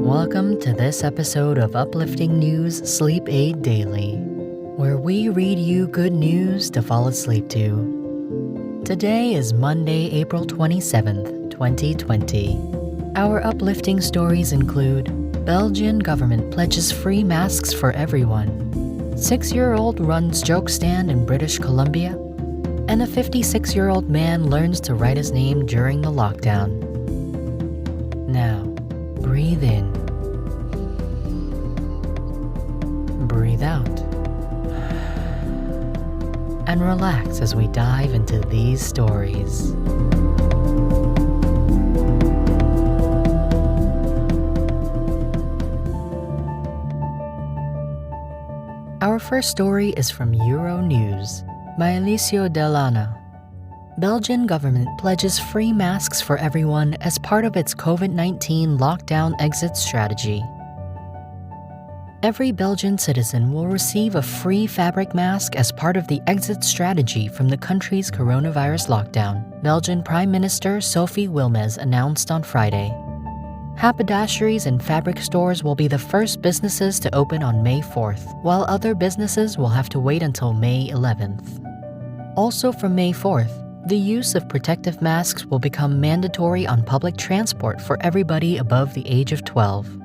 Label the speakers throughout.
Speaker 1: Welcome to this episode of Uplifting News Sleep Aid Daily, where we read you good news to fall asleep to. Today is Monday, April 27th, 2020. Our uplifting stories include Belgian government pledges free masks for everyone, 6-year-old runs joke stand in British Columbia, and a 56-year-old man learns to write his name during the lockdown. Now, breathe in. Breathe out. And relax as we dive into these stories. Our first story is from Euronews by Alicio Delana. Belgian government pledges free masks for everyone as part of its COVID-19 lockdown exit strategy. Every Belgian citizen will receive a free fabric mask as part of the exit strategy from the country's coronavirus lockdown, Belgian Prime Minister Sophie Wilmès announced on Friday. Haberdasheries and fabric stores will be the first businesses to open on May 4th, while other businesses will have to wait until May 11th. Also from May 4th, the use of protective masks will become mandatory on public transport for everybody above the age of 12.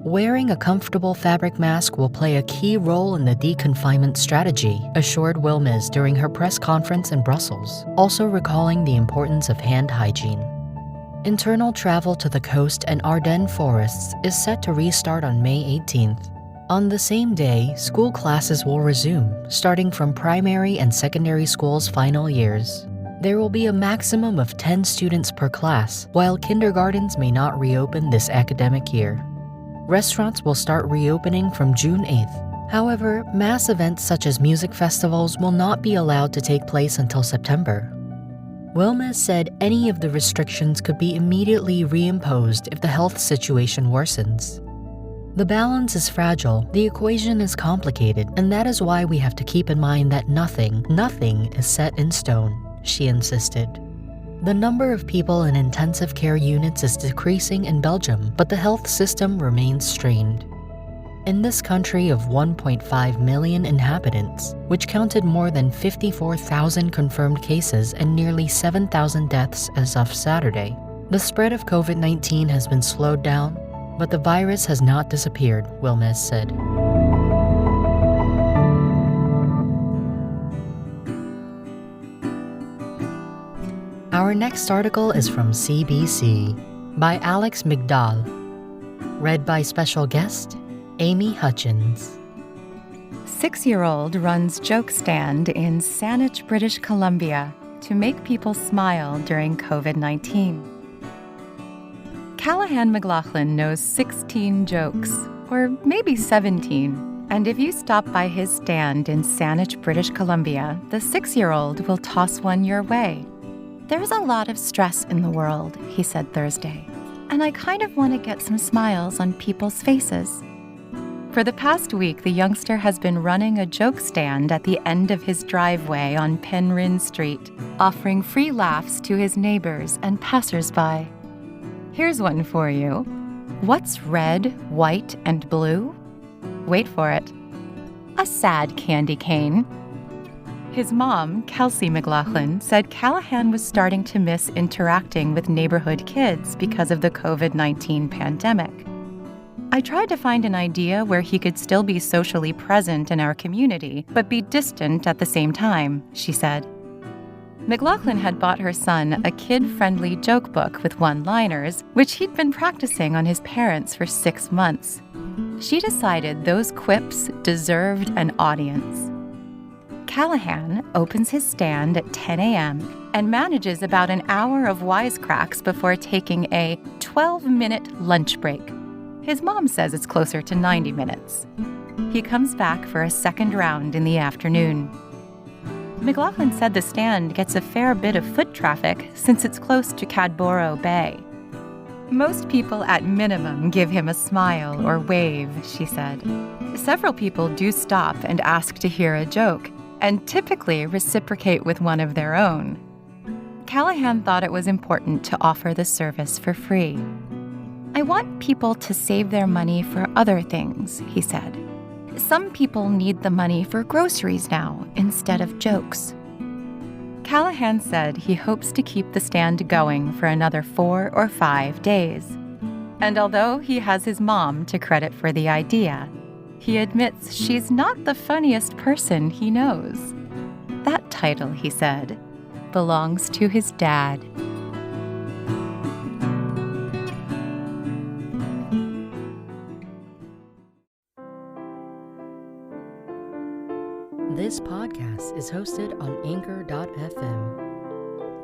Speaker 1: Wearing a comfortable fabric mask will play a key role in the deconfinement strategy, assured Wilmès during her press conference in Brussels, also recalling the importance of hand hygiene. Internal travel to the coast and Ardennes forests is set to restart on May 18th. On the same day, school classes will resume, starting from primary and secondary schools' final years. There will be a maximum of 10 students per class, while kindergartens may not reopen this academic year. Restaurants will start reopening from June 8th. However, mass events such as music festivals will not be allowed to take place until September. Wilmès said any of the restrictions could be immediately reimposed if the health situation worsens. The balance is fragile, the equation is complicated, and that is why we have to keep in mind that nothing is set in stone, she insisted. The number of people in intensive care units is decreasing in Belgium, but the health system remains strained. In this country of 1.5 million inhabitants, which counted more than 54,000 confirmed cases and nearly 7,000 deaths as of Saturday, the spread of COVID-19 has been slowed down, but the virus has not disappeared, Wilmès said. Our next article is from CBC by Alex Migdal, read by special guest Amy Hutchins.
Speaker 2: 6-year-old runs joke stand in Saanich, British Columbia to make people smile during COVID-19. Callahan McLaughlin knows 16 jokes, or maybe 17, and if you stop by his stand in Saanich, British Columbia, the 6-year-old will toss one your way. "There's a lot of stress in the world," he said Thursday, "and I kind of want to get some smiles on people's faces." For the past week, the youngster has been running a joke stand at the end of his driveway on Penryn Street, offering free laughs to his neighbors and passers-by. Here's one for you. What's red, white, and blue? Wait for it. A sad candy cane. His mom, Kelsey McLaughlin, said Callahan was starting to miss interacting with neighborhood kids because of the COVID-19 pandemic. "I tried to find an idea where he could still be socially present in our community, but be distant at the same time," she said. McLaughlin had bought her son a kid-friendly joke book with one-liners, which he'd been practicing on his parents for 6 months. She decided those quips deserved an audience. Callahan opens his stand at 10 a.m. and manages about an hour of wisecracks before taking a 12-minute lunch break. His mom says it's closer to 90 minutes. He comes back for a second round in the afternoon. McLaughlin said the stand gets a fair bit of foot traffic since it's close to Cadboro Bay. "Most people at minimum give him a smile or wave," she said. "Several people do stop and ask to hear a joke, and typically reciprocate with one of their own." Callahan thought it was important to offer the service for free. I want people to save their money for other things, he said. Some people need the money for groceries now instead of jokes. Callahan said he hopes to keep the stand going for another 4 or 5 days. And although he has his mom to credit for the idea, he admits she's not the funniest person he knows. That title, he said, belongs to his dad.
Speaker 1: This podcast is hosted on Anchor.fm.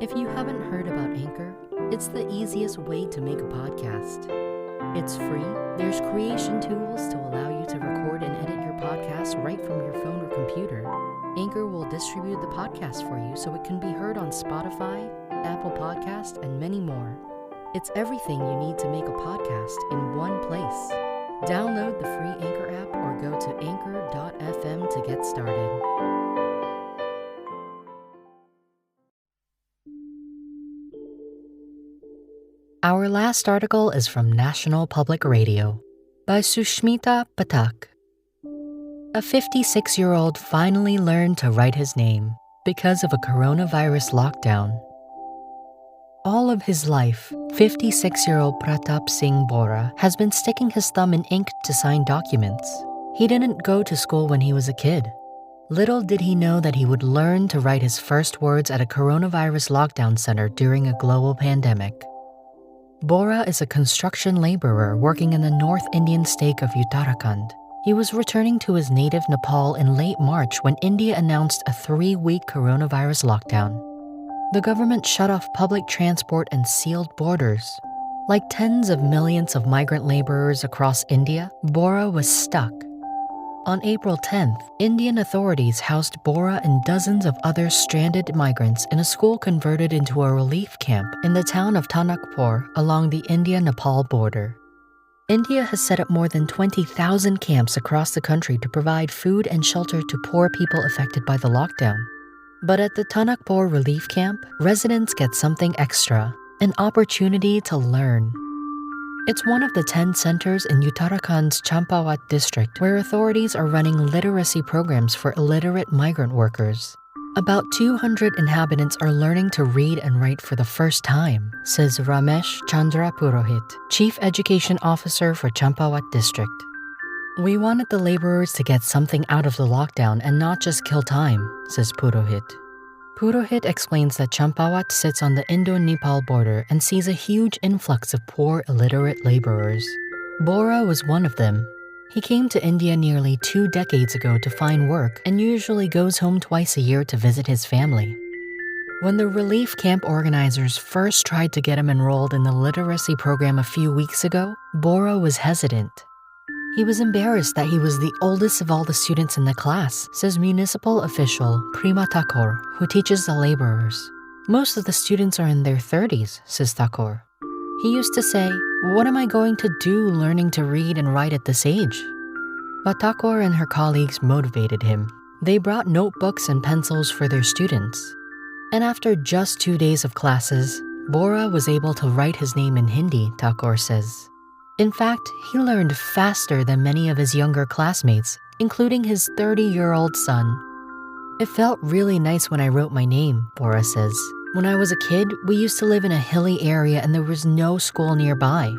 Speaker 1: If you haven't heard about Anchor, it's the easiest way to make a podcast. It's free, there's creation tools to allow you to record and edit your podcast right from your phone or computer. Anchor will distribute the podcast for you so it can be heard on Spotify, Apple Podcast, and many more. It's everything you need to make a podcast in one place. Download the free Anchor app or go to Anchor.fm to get started. Our last article is from National Public Radio by Sushmita Pathak. A 56-year-old finally learned to write his name because of a coronavirus lockdown. All of his life, 56-year-old Pratap Singh Bora has been sticking his thumb in ink to sign documents. He didn't go to school when he was a kid. Little did he know that he would learn to write his first words at a coronavirus lockdown center during a global pandemic. Bora is a construction laborer working in the North Indian state of Uttarakhand. He was returning to his native Nepal in late March when India announced a 3-week coronavirus lockdown. The government shut off public transport and sealed borders. Like tens of millions of migrant laborers across India, Bora was stuck. On April 10th, Indian authorities housed Bora and dozens of other stranded migrants in a school converted into a relief camp in the town of Tanakpur along the India-Nepal border. India has set up more than 20,000 camps across the country to provide food and shelter to poor people affected by the lockdown. But at the Tanakpur relief camp, residents get something extra, an opportunity to learn. It's one of the 10 centers in Uttarakhand's Champawat district where authorities are running literacy programs for illiterate migrant workers. About 200 inhabitants are learning to read and write for the first time, says Ramesh Chandra Purohit, Chief Education Officer for Champawat district. We wanted the laborers to get something out of the lockdown and not just kill time, says Purohit. Purohit explains that Champawat sits on the Indo-Nepal border and sees a huge influx of poor, illiterate laborers. Bora was one of them. He came to India nearly 2 decades ago to find work and usually goes home twice a year to visit his family. When the relief camp organizers first tried to get him enrolled in the literacy program a few weeks ago, Bora was hesitant. He was embarrassed that he was the oldest of all the students in the class, says municipal official Prima Thakur, who teaches the laborers. Most of the students are in their 30s, says Thakur. He used to say, "What am I going to do learning to read and write at this age?" But Thakur and her colleagues motivated him. They brought notebooks and pencils for their students. And after just 2 days of classes, Bora was able to write his name in Hindi, Thakur says. In fact, he learned faster than many of his younger classmates, including his 30-year-old son. It felt really nice when I wrote my name, Bora says. When I was a kid, we used to live in a hilly area and there was no school nearby.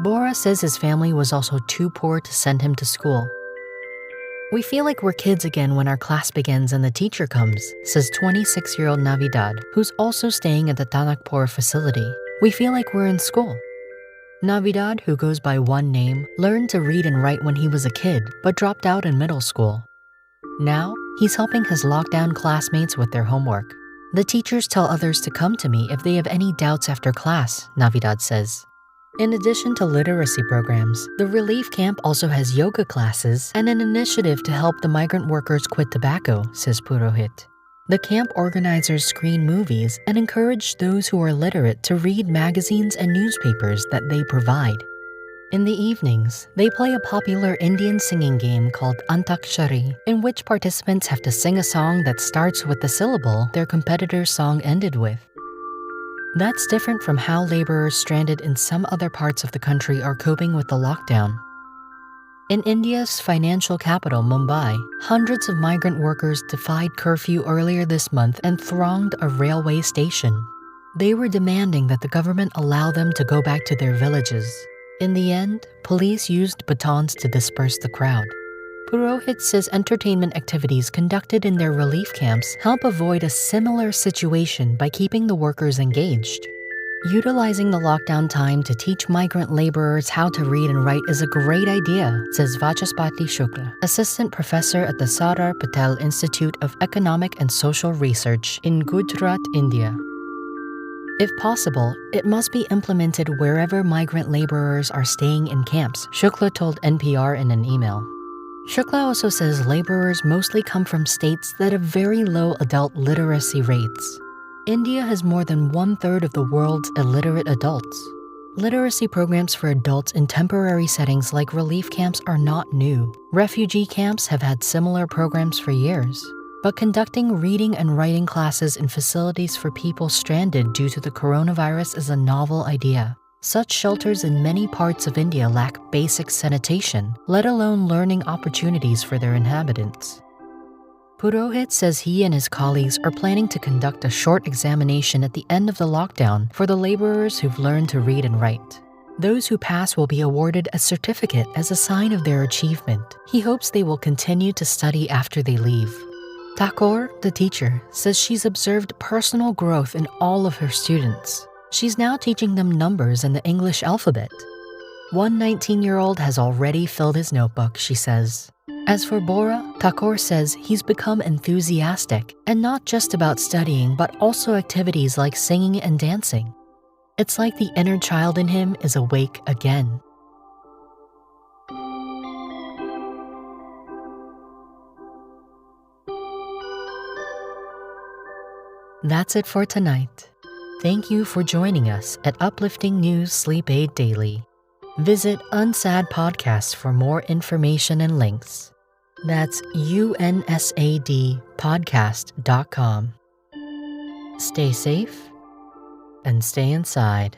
Speaker 1: Bora says his family was also too poor to send him to school. We feel like we're kids again when our class begins and the teacher comes, says 26-year-old Navidad, who's also staying at the Tanakpur facility. We feel like we're in school. Navidad, who goes by one name, learned to read and write when he was a kid, but dropped out in middle school. Now, he's helping his lockdown classmates with their homework. The teachers tell others to come to me if they have any doubts after class, Navidad says. In addition to literacy programs, the relief camp also has yoga classes and an initiative to help the migrant workers quit tobacco, says Purohit. The camp organizers screen movies and encourage those who are literate to read magazines and newspapers that they provide. In the evenings, they play a popular Indian singing game called Antakshari, in which participants have to sing a song that starts with the syllable their competitor's song ended with. That's different from how laborers stranded in some other parts of the country are coping with the lockdown. In India's financial capital, Mumbai, hundreds of migrant workers defied curfew earlier this month and thronged a railway station. They were demanding that the government allow them to go back to their villages. In the end, police used batons to disperse the crowd. Purohit says entertainment activities conducted in their relief camps help avoid a similar situation by keeping the workers engaged. Utilizing the lockdown time to teach migrant laborers how to read and write is a great idea, says Vachaspati Shukla, assistant professor at the Sardar Patel Institute of Economic and Social Research in Gujarat, India. If possible, it must be implemented wherever migrant laborers are staying in camps, Shukla told NPR in an email. Shukla also says laborers mostly come from states that have very low adult literacy rates. India has more than 1/3 of the world's illiterate adults. Literacy programs for adults in temporary settings like relief camps are not new. Refugee camps have had similar programs for years. But conducting reading and writing classes in facilities for people stranded due to the coronavirus is a novel idea. Such shelters in many parts of India lack basic sanitation, let alone learning opportunities for their inhabitants. Purohit says he and his colleagues are planning to conduct a short examination at the end of the lockdown for the laborers who've learned to read and write. Those who pass will be awarded a certificate as a sign of their achievement. He hopes they will continue to study after they leave. Thakur, the teacher, says she's observed personal growth in all of her students. She's now teaching them numbers and the English alphabet. One 19-year-old has already filled his notebook, she says. As for Bora, Thakur says he's become enthusiastic, and not just about studying, but also activities like singing and dancing. It's like the inner child in him is awake again. That's it for tonight. Thank you for joining us at Uplifting News Sleep Aid Daily. Visit UNSAD Podcast for more information and links. That's UNSADpodcast.com. Stay safe and stay inside.